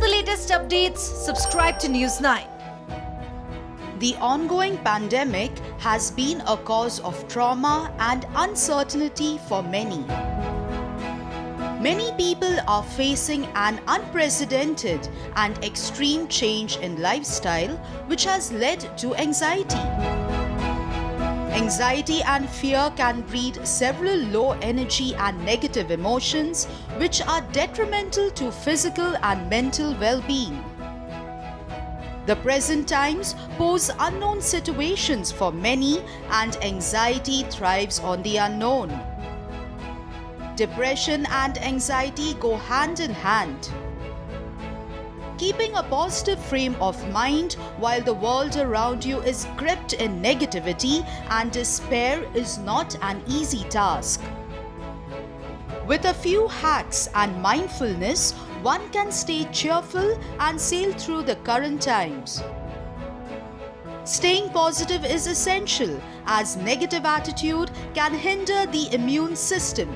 the latest updates, subscribe to News9. The ongoing pandemic has been a cause of trauma and uncertainty for many. Many people are facing an unprecedented and extreme change in lifestyle, which has led to anxiety. Anxiety and fear can breed several low energy and negative emotions, which are detrimental to physical and mental well-being. The present times pose unknown situations for many, and anxiety thrives on the unknown. Depression and anxiety go hand in hand. Keeping a positive frame of mind while the world around you is gripped in negativity and despair is not an easy task. With a few hacks and mindfulness, one can stay cheerful and sail through the current times. Staying positive is essential, as negative attitude can hinder the immune system.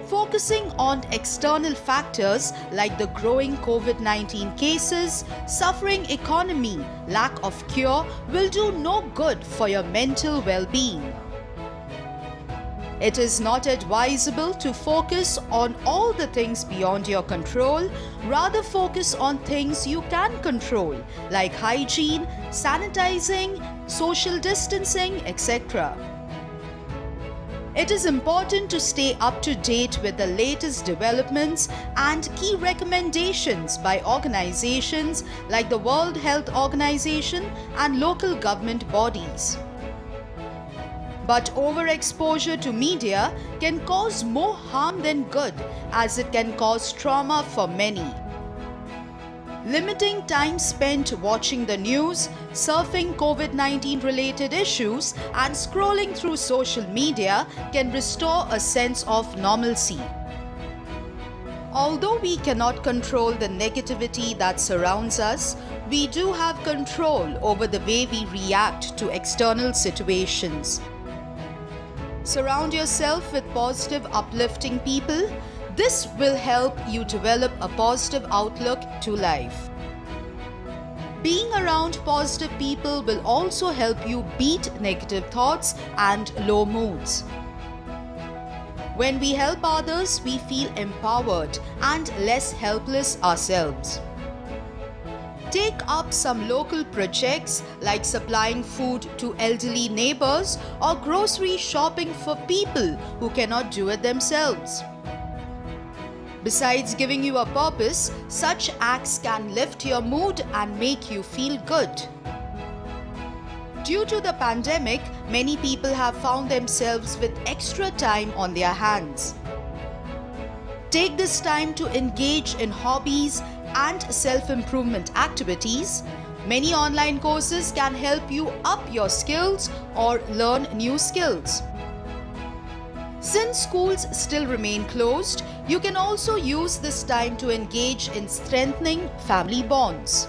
Focusing on external factors like the growing COVID-19 cases, suffering economy, lack of cure will do no good for your mental well-being. It is not advisable to focus on all the things beyond your control. Rather, focus on things you can control, like hygiene, sanitizing, social distancing, etc. It is important to stay up to date with the latest developments and key recommendations by organizations like the World Health Organization and local government bodies. But overexposure to media can cause more harm than good, as it can cause trauma for many. Limiting time spent watching the news, surfing COVID-19 related issues, and scrolling through social media can restore a sense of normalcy. Although we cannot control the negativity that surrounds us, we do have control over the way we react to external situations. Surround yourself with positive, uplifting people. This will help you develop a positive outlook to life. Being around positive people will also help you beat negative thoughts and low moods. When we help others, we feel empowered and less helpless ourselves. Take up some local projects like supplying food to elderly neighbors or grocery shopping for people who cannot do it themselves. Besides giving you a purpose, such acts can lift your mood and make you feel good. Due to the pandemic, many people have found themselves with extra time on their hands. Take this time to engage in hobbies and self-improvement activities. Many online courses can help you up your skills or learn new skills. Since schools still remain closed, you can also use this time to engage in strengthening family bonds.